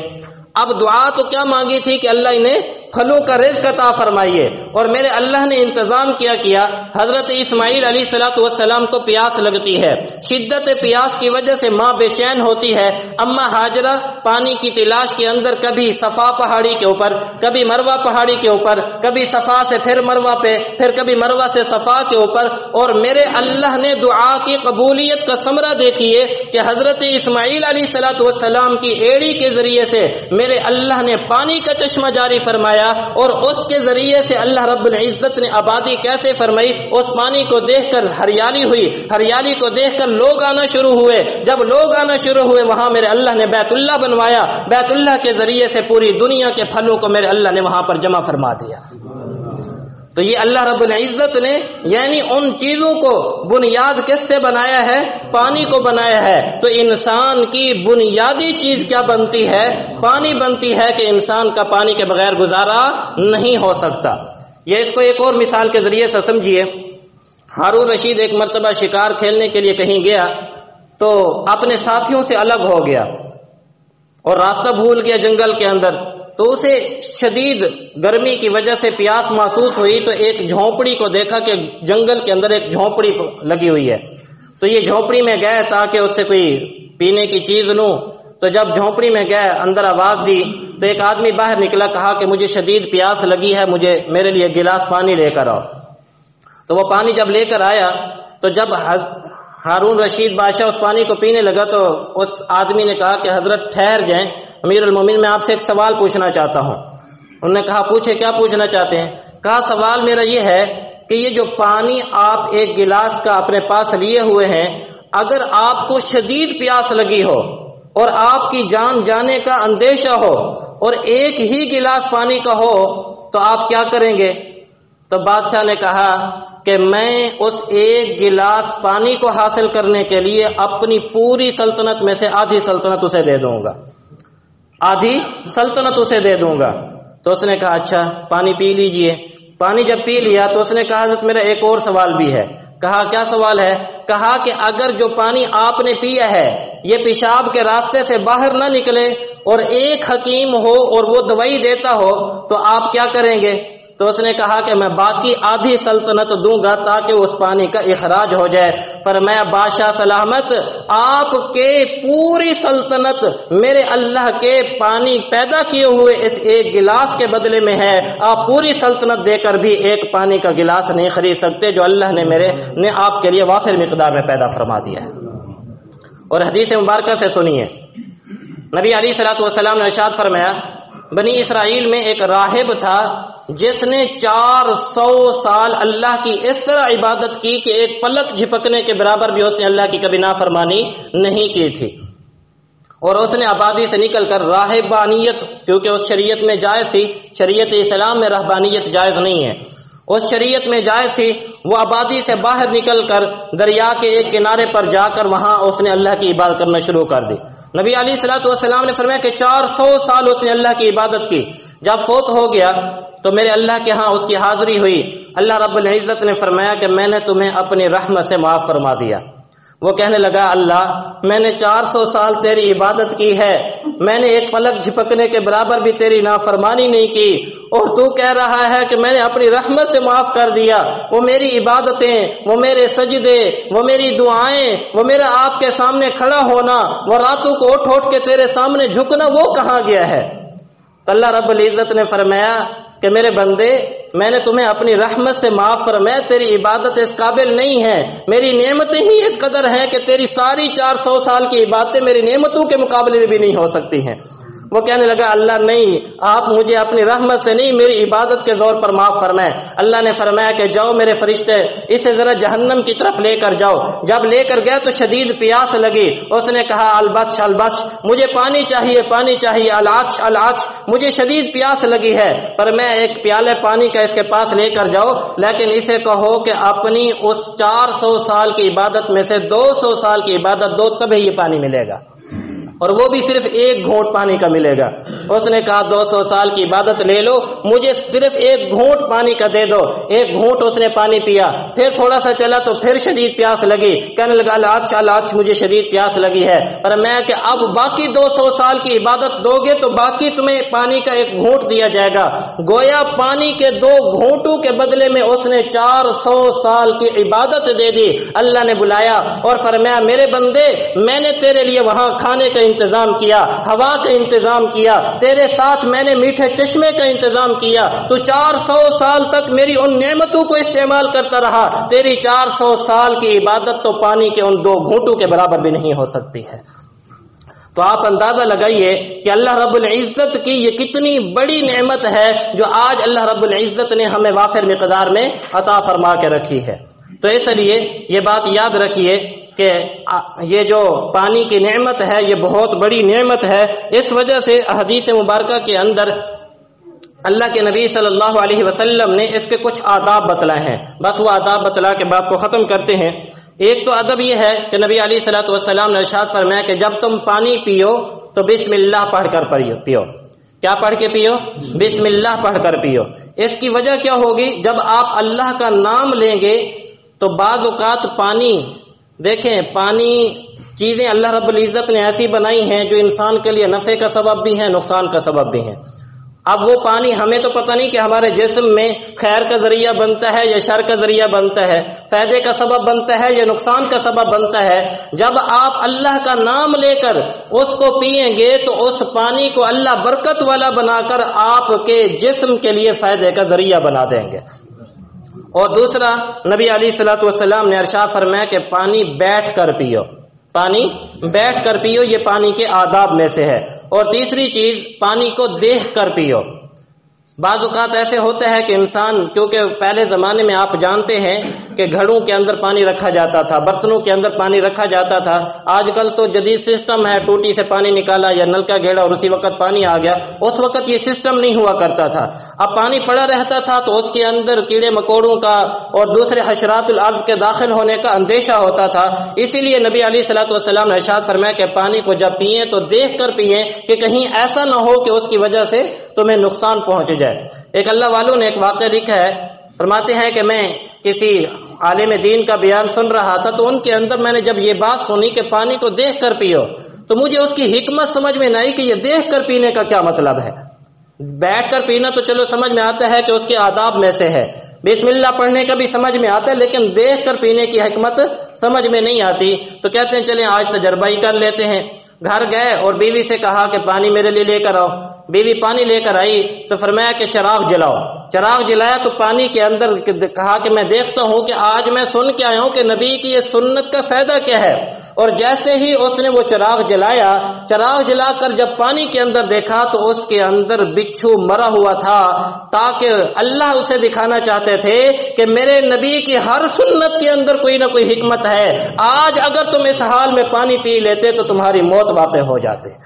Speaker 1: اب دعا تو کیا مانگی تھی کہ اللہ انہیں پھلوں کا رزق عطا فرمائیے، اور میرے اللہ نے انتظام کیا حضرت اسماعیل علیہ السلام کو پیاس لگتی ہے، شدت پیاس کی وجہ سے ماں بے چین ہوتی ہے۔ اما ہاجرہ پانی کی تلاش کے اندر کبھی صفا پہاڑی کے اوپر، کبھی مروہ پہاڑی کے اوپر، کبھی صفا سے پھر مروہ پہ، پھر کبھی مروہ سے صفا کے اوپر، اور میرے اللہ نے دعا کی قبولیت کا ثمرہ دیکھیے کہ حضرت اسماعیل علیہ السلام کی ایڑی کے ذریعے سے میرے اللہ نے پانی کا چشمہ جاری فرمایا، اور اس کے ذریعے سے اللہ رب العزت نے آبادی کیسے فرمائی؟ اس پانی کو دیکھ کر ہریالی ہوئی، ہریالی کو دیکھ کر لوگ آنا شروع ہوئے، جب لوگ آنا شروع ہوئے وہاں میرے اللہ نے بیت اللہ بنوایا، بیت اللہ کے ذریعے سے پوری دنیا کے پھلوں کو میرے اللہ نے وہاں پر جمع فرما دیا۔ تو یہ اللہ رب العزت نے یعنی ان چیزوں کو بنیاد کس سے بنایا ہے؟ پانی کو بنایا ہے۔ تو انسان کی بنیادی چیز کیا بنتی ہے؟ پانی بنتی ہے کہ انسان کا پانی کے بغیر گزارا نہیں ہو سکتا۔ یہ اس کو ایک اور مثال کے ذریعے سے سمجھیے۔ ہارون رشید ایک مرتبہ شکار کھیلنے کے لیے کہیں گیا تو اپنے ساتھیوں سے الگ ہو گیا اور راستہ بھول گیا جنگل کے اندر، تو اسے شدید گرمی کی وجہ سے پیاس محسوس ہوئی، تو ایک جھونپڑی کو دیکھا کہ جنگل کے اندر ایک جھونپڑی لگی ہوئی ہے، تو یہ جھونپڑی میں گئے تاکہ اس سے کوئی پینے کی چیز لوں۔ تو جب جھونپڑی میں گئے، اندر آواز دی تو ایک آدمی باہر نکلا، کہا کہ مجھے شدید پیاس لگی ہے، میرے لیے گلاس پانی لے کر آؤ۔ تو وہ پانی جب لے کر آیا تو جب ہارون رشید بادشاہ اس پانی کو پینے لگا تو اس آدمی نے کہا کہ حضرت ٹھہر جائیں، امیر المومنین میں آپ سے ایک سوال پوچھنا چاہتا ہوں۔ انہوں نے کہا پوچھے، کیا پوچھنا چاہتے ہیں؟ کہا سوال میرا یہ ہے کہ یہ جو پانی آپ ایک گلاس کا اپنے پاس لیے ہوئے ہیں، اگر آپ کو شدید پیاس لگی ہو اور آپ کی جان جانے کا اندیشہ ہو اور ایک ہی گلاس پانی کا ہو تو آپ کیا کریں گے؟ تو بادشاہ نے کہا کہ میں اس ایک گلاس پانی کو حاصل کرنے کے لیے اپنی پوری سلطنت میں سے آدھی سلطنت اسے دے دوں گا، آدھی سلطنت اسے دے دوں گا۔ تو اس نے کہا اچھا پانی پی لیجئے۔ پانی جب پی لیا تو اس نے کہا حضرت میرا ایک اور سوال بھی ہے۔ کہا کیا سوال ہے؟ کہا کہ اگر جو پانی آپ نے پیا ہے یہ پیشاب کے راستے سے باہر نہ نکلے اور ایک حکیم ہو اور وہ دوائی دیتا ہو تو آپ کیا کریں گے؟ تو اس نے کہا کہ میں باقی آدھی سلطنت دوں گا تاکہ اس پانی کا اخراج ہو جائے۔ فرمایا بادشاہ سلامت، آپ کے پوری سلطنت میرے اللہ کے پانی پیدا کیے ہوئے اس ایک گلاس کے بدلے میں ہے، آپ پوری سلطنت دے کر بھی ایک پانی کا گلاس نہیں خرید سکتے جو اللہ نے آپ کے لیے وافر مقدار میں پیدا فرما دیا ہے۔ اور حدیث مبارکہ سے سنیے، نبی علیہ الصلوۃ والسلام نے ارشاد فرمایا بنی اسرائیل میں ایک راہب تھا جس نے 400 سال اللہ کی اس طرح عبادت کی کہ ایک پلک جھپکنے کے برابر بھی اس نے اللہ کی کبھی نافرمانی نہیں کی تھی، اور اس نے آبادی سے نکل کر راہبانیت، کیونکہ اس شریعت میں جائز تھی، شریعت اسلام میں رہبانیت جائز نہیں ہے، اس شریعت میں جائز تھی، وہ آبادی سے باہر نکل کر دریا کے ایک کنارے پر جا کر وہاں اس نے اللہ کی عبادت کرنا شروع کر دی۔ نبی علیہ الصلوۃ والسلام نے فرمایا کہ 400 سال اس نے اللہ کی عبادت کی، جب فوت ہو گیا تو میرے اللہ کے ہاں اس کی حاضری ہوئی، اللہ رب العزت نے فرمایا کہ میں نے تمہیں اپنی رحمت سے معاف فرما دیا۔ وہ کہنے لگا اللہ میں نے 400 سال تیری عبادت کی ہے، میں نے ایک پلک جھپکنے کے برابر بھی تیری نافرمانی نہیں کی، اور تو کہہ رہا ہے کہ میں نے اپنی رحمت سے معاف کر دیا۔ وہ میری عبادتیں، وہ میرے سجدے، وہ میری دعائیں، وہ میرا آپ کے سامنے کھڑا ہونا، وہ راتوں کو اٹھ اٹھ کے تیرے سامنے جھکنا، وہ کہاں گیا ہے؟ تو اللہ رب العزت نے فرمایا کہ میرے بندے میں نے تمہیں اپنی رحمت سے معاف فرمایا، تیری عبادت اس قابل نہیں ہے، میری نعمتیں ہی اس قدر ہیں کہ تیری ساری 400 سال کی عبادتیں میری نعمتوں کے مقابلے میں بھی نہیں ہو سکتی ہیں۔ وہ کہنے لگا اللہ نہیں، آپ مجھے اپنی رحمت سے نہیں میری عبادت کے زور پر معاف فرمائیں۔ اللہ نے فرمایا کہ جاؤ میرے فرشتے اسے ذرا جہنم کی طرف لے کر جاؤ۔ جب لے کر گیا تو شدید پیاس لگی، اس نے کہا البچ البچ، مجھے پانی چاہیے پانی چاہیے، العطش العطش، مجھے شدید پیاس لگی ہے، پر میں ایک پیالے پانی کا اس کے پاس لے کر جاؤ، لیکن اسے کہو کہ اپنی اس 400 سال کی عبادت میں سے 200 سال کی عبادت دو، تبھی یہ پانی ملے گا، اور وہ بھی صرف ایک گھونٹ پانی کا ملے گا۔ اس نے کہا 200 سال کی عبادت لے لو، مجھے صرف ایک گھونٹ پانی کا دے دو۔ ایک گھونٹ اس نے پانی پیا، پھر تھوڑا سا چلا تو پھر شدید پیاس لگی، کہنے لگا العطش العطش، مجھے شدید پیاس لگی ہے، پر میں کہ اب باقی 200 سال کی عبادت دو گے تو باقی تمہیں پانی کا ایک گھونٹ دیا جائے گا۔ گویا پانی کے 2 گھونٹوں کے بدلے میں اس نے 400 سال کی عبادت دے دی۔ اللہ نے بلایا اور فرمایا میرے بندے میں نے تیرے لیے وہاں کھانے کا انتظام کیا، ہوا کا انتظام کیا، تیرے ساتھ میں نے میٹھے چشمے کا انتظام کیا، تو 400 سال تک میری ان نعمتوں کو استعمال کرتا رہا، تیری 400 سال کی عبادت تو پانی کے ان 2 گھونٹوں کے برابر بھی نہیں ہو سکتی ہے۔ تو آپ اندازہ لگائیے کہ اللہ رب العزت کی یہ کتنی بڑی نعمت ہے جو آج اللہ رب العزت نے ہمیں وافر مقدار میں عطا فرما کے رکھی ہے۔ تو اس لیے یہ بات یاد رکھیے کہ یہ جو پانی کی نعمت ہے یہ بہت بڑی نعمت ہے۔ اس وجہ سے حدیث مبارکہ کے اندر اللہ کے نبی صلی اللہ علیہ وسلم نے اس کے کچھ آداب بتلائے ہیں، بس وہ آداب بتلا کے بات کو ختم کرتے ہیں۔ ایک تو ادب یہ ہے کہ نبی علیہ الصلوۃ والسلام نے ارشاد فرمایا کہ جب تم پانی پیو تو بسم اللہ پڑھ کر پیو۔ کیا پڑھ کے پیو؟ بسم اللہ پڑھ کر پیو۔ اس کی وجہ کیا ہوگی؟ جب آپ اللہ کا نام لیں گے تو بعض اوقات پانی، دیکھیں پانی چیزیں اللہ رب العزت نے ایسی بنائی ہیں جو انسان کے لیے نفع کا سبب بھی ہے، نقصان کا سبب بھی ہے۔ اب وہ پانی ہمیں تو پتہ نہیں کہ ہمارے جسم میں خیر کا ذریعہ بنتا ہے یا شر کا ذریعہ بنتا ہے، فائدے کا سبب بنتا ہے یا نقصان کا سبب بنتا ہے۔ جب آپ اللہ کا نام لے کر اس کو پئیں گے تو اس پانی کو اللہ برکت والا بنا کر آپ کے جسم کے لیے فائدے کا ذریعہ بنا دیں گے۔ اور دوسرا نبی علیہ الصلوۃ والسلام نے ارشاد فرمایا کہ پانی بیٹھ کر پیو، پانی بیٹھ کر پیو، یہ پانی کے آداب میں سے ہے۔ اور تیسری چیز پانی کو دیکھ کر پیو۔ بعض اوقات ایسے ہوتا ہے کہ انسان، کیونکہ پہلے زمانے میں آپ جانتے ہیں کہ گھڑوں کے اندر پانی رکھا جاتا تھا، برتنوں کے اندر پانی رکھا جاتا تھا، آج کل تو جدید سسٹم ہے، ٹوٹی سے پانی نکالا یا نل کا گھیڑا اور اسی وقت پانی آ گیا۔ اس وقت یہ سسٹم نہیں ہوا کرتا تھا، اب پانی پڑا رہتا تھا تو اس کے اندر کیڑے مکوڑوں کا اور دوسرے حشرات الارض کے داخل ہونے کا اندیشہ ہوتا تھا۔ اسی لیے نبی علیہ الصلوۃ والسلام نے ارشاد فرمایا کہ پانی کو جب پئیں تو دیکھ کر پئیں کہ کہیں ایسا نہ ہو کہ اس کی وجہ سے تمہیں نقصان پہنچ جائے۔ ایک اللہ والوں نے ایک واقعہ لکھا ہے، فرماتے ہیں کہ میں کسی عالم دین کا بیان سن رہا تھا تو ان کے اندر میں نے جب یہ بات سنی کہ پانی کو دیکھ کر پیو تو مجھے اس کی حکمت سمجھ میں نہ آئی کہ یہ دیکھ کر پینے کا کیا مطلب ہے۔ بیٹھ کر پینا تو چلو سمجھ میں آتا ہے کہ اس کے آداب میں سے ہے، بسم اللہ پڑھنے کا بھی سمجھ میں آتا ہے، لیکن دیکھ کر پینے کی حکمت سمجھ میں نہیں آتی۔ تو کہتے ہیں چلیں آج تجربہ ہی کر لیتے ہیں۔ گھر گئے اور بیوی سے کہا کہ پانی میرے لیے لے کر آؤ، بیوی پانی لے کر آئی تو فرمایا کہ چراغ جلاؤ. چراغ جلایا تو پانی کے اندر کہا کہ میں دیکھتا ہوں کہ آج میں سن کے آیا ہوں کہ نبی کی یہ سنت کا فائدہ کیا ہے. اور جیسے ہی اس نے وہ چراغ جلایا، چراغ جلا کر جب پانی کے اندر دیکھا تو اس کے اندر بچھو مرا ہوا تھا، تاکہ اللہ اسے دکھانا چاہتے تھے کہ میرے نبی کی ہر سنت کے اندر کوئی نہ کوئی حکمت ہے. آج اگر تم اس حال میں پانی پی لیتے تو تمہاری موت واقع ہو جاتے.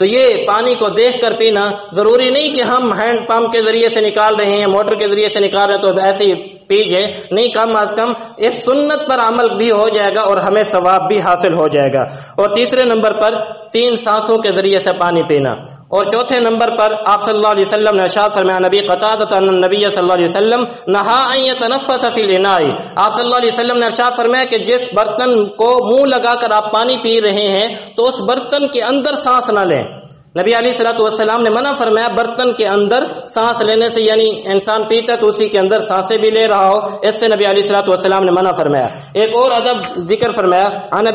Speaker 1: تو یہ پانی کو دیکھ کر پینا، ضروری نہیں کہ ہم ہینڈ پمپ کے ذریعے سے نکال رہے ہیں، موٹر کے ذریعے سے نکال رہے ہیں تو ایسے ہی پیجئے، نہیں، کم از کم اس سنت پر عمل بھی ہو جائے گا اور ہمیں ثواب بھی حاصل ہو جائے گا. اور تیسرے نمبر پر 3 سانسوں کے ذریعے سے پانی پینا. اور چوتھے نمبر پر آپ صلی اللہ علیہ وسلم نے ارشاد فرمایا، نبی قتادہ ان النبی صلی اللہ علیہ وسلم نہا ان یتنفس فی الاناء، آپ صلی اللہ علیہ وسلم نے ارشاد فرمایا کہ جس برتن کو منہ لگا کر آپ پانی پی رہے ہیں تو اس برتن کے اندر سانس نہ لیں. نبی علیہ الصلوۃ والسلام نے منع فرمایا برتن کے اندر سانس لینے سے، یعنی انسان پیتا تو اسی کے اندر سانسیں بھی لے رہا ہو، اس سے نبی علیہ الصلوۃ والسلام نے منع فرمایا. ایک اور ادب ذکر فرمایا، عن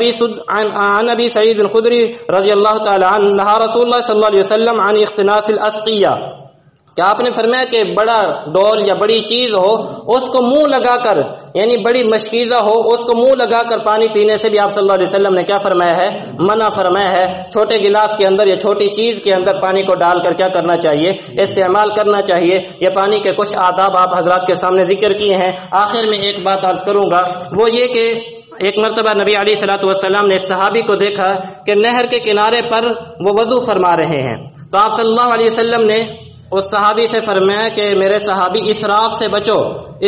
Speaker 1: ابی سعید الخدری رضی اللہ تعالی عنہ نہا رسول اللہ صلی اللہ علیہ وسلم عن اختناس الاسقیہ، کہ آپ نے فرمایا کہ بڑا ڈول یا بڑی چیز ہو اس کو منہ لگا کر، یعنی بڑی مشکیزہ ہو اس کو منہ لگا کر پانی پینے سے بھی آپ صلی اللہ علیہ وسلم نے کیا فرمایا ہے؟ منع فرمایا ہے. چھوٹے گلاس کے اندر یا چھوٹی چیز کے اندر پانی کو ڈال کر کیا کرنا چاہیے؟ استعمال کرنا چاہیے. یہ پانی کے کچھ آداب آپ حضرات کے سامنے ذکر کیے ہیں. آخر میں ایک بات عرض کروں گا، وہ یہ کہ ایک مرتبہ نبی علیہ الصلوۃ والسلام نے ایک صحابی کو دیکھا کہ نہر کے کنارے پر وہ وضو فرما رہے ہیں. تو آپ صلی اللہ علیہ وسلم نے اس صحابی سے فرمایا کہ میرے صحابی اسراف سے بچو،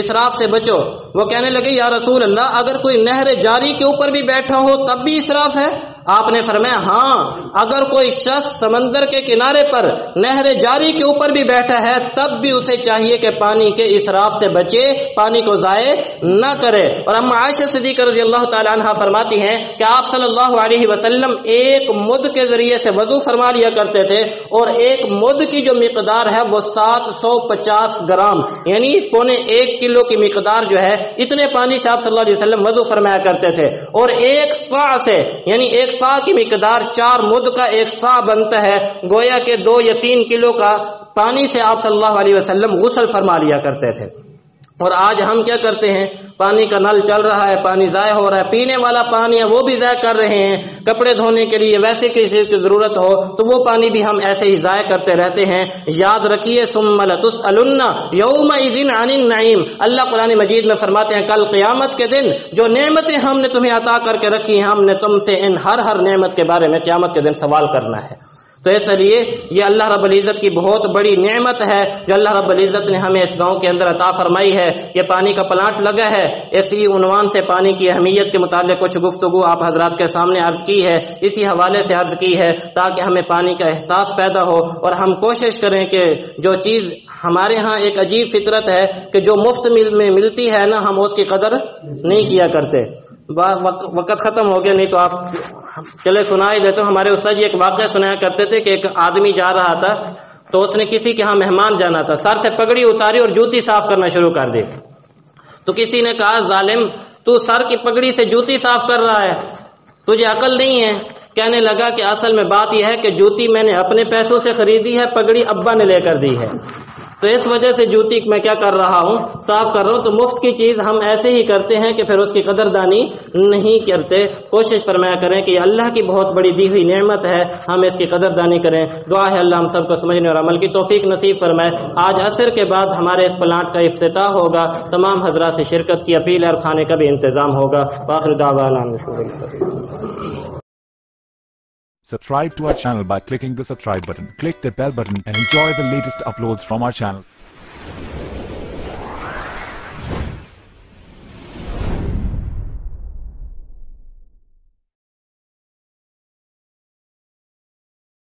Speaker 1: اسراف سے بچو. وہ کہنے لگے یا رسول اللہ اگر کوئی نہر جاری کے اوپر بھی بیٹھا ہو تب بھی اسراف ہے؟ آپ نے فرمایا ہاں، اگر کوئی شخص سمندر کے کنارے پر نہر جاری کے اوپر بھی بیٹھا ہے تب بھی اسے چاہیے کہ پانی کے اسراف سے بچے، پانی کو ضائع نہ کرے. اور اما عائشہ صدیقہ رضی اللہ تعالی عنہا فرماتی ہیں کہ آپ صلی اللہ علیہ وسلم ایک مد کے ذریعے سے وضو فرما لیا کرتے تھے، اور ایک مد کی جو مقدار ہے وہ 750 گرام، یعنی 1.25 کلو کی مقدار جو ہے، اتنے پانی سے آپ صلی اللہ علیہ وسلم وضو فرمایا کرتے تھے. اور ایک صاع سے، یعنی ایک صاع کی مقدار 4 مد کا ایک صاع بنتا ہے، گویا کہ 2 یا 3 کلو کا پانی سے آپ صلی اللہ علیہ وسلم غسل فرما لیا کرتے تھے. اور آج ہم کیا کرتے ہیں؟ پانی کا نل چل رہا ہے، پانی ضائع ہو رہا ہے، پینے والا پانی ہے وہ بھی ضائع کر رہے ہیں، کپڑے دھونے کے لیے ویسے کسی چیز کی ضرورت ہو تو وہ پانی بھی ہم ایسے ہی ضائع کرتے رہتے ہیں. یاد رکھیے ثم لتسألن یومئذ عن النعیم، اللہ قرآن مجید میں فرماتے ہیں کل قیامت کے دن جو نعمتیں ہم نے تمہیں عطا کر کے رکھی ہیں ہم نے تم سے ان ہر نعمت کے بارے میں قیامت کے دن سوال کرنا ہے. تو اس لیے یہ اللہ رب العزت کی بہت بڑی نعمت ہے جو اللہ رب العزت نے ہمیں اس گاؤں کے اندر عطا فرمائی ہے. یہ پانی کا پلانٹ لگا ہے، اسی عنوان سے پانی کی اہمیت کے متعلق کچھ گفتگو آپ حضرات کے سامنے عرض کی ہے، اسی حوالے سے عرض کی ہے تاکہ ہمیں پانی کا احساس پیدا ہو اور ہم کوشش کریں کہ جو چیز ہمارے ہاں ایک عجیب فطرت ہے کہ جو مفت میں ملتی ہے نا ہم اس کی قدر نہیں کیا کرتے. وقت ختم ہو گیا، نہیں تو آپ چلے سنا ہی دیتے. ہمارے استاد جی ایک واقعہ سنایا کرتے تھے کہ ایک آدمی جا رہا تھا تو اس نے کسی کے ہاں مہمان جانا تھا، سر سے پگڑی اتاری اور جوتی صاف کرنا شروع کر دی. تو کسی نے کہا ظالم تو سر کی پگڑی سے جوتی صاف کر رہا ہے، تجھے عقل نہیں ہے؟ کہنے لگا کہ اصل میں بات یہ ہے کہ جوتی میں نے اپنے پیسوں سے خریدی ہے، پگڑی ابا نے لے کر دی ہے، تو اس وجہ سے جوتی میں کیا کر رہا ہوں؟ صاف کر رہا ہوں. تو مفت کی چیز ہم ایسے ہی کرتے ہیں کہ پھر اس کی قدردانی نہیں کرتے. کوشش فرمایا کریں کہ یہ اللہ کی بہت بڑی دی ہوئی نعمت ہے، ہم اس کی قدردانی کریں. دعا ہے اللہ ہم سب کو سمجھنے اور عمل کی توفیق نصیب فرمائے. آج عصر کے بعد ہمارے اس پلانٹ کا افتتاح ہوگا، تمام حضرات سے شرکت کی اپیل اور کھانے کا بھی انتظام ہوگا. وآخر دعوانا
Speaker 2: Subscribe to our channel by clicking the subscribe button. Click the bell button and enjoy the latest uploads from our channel.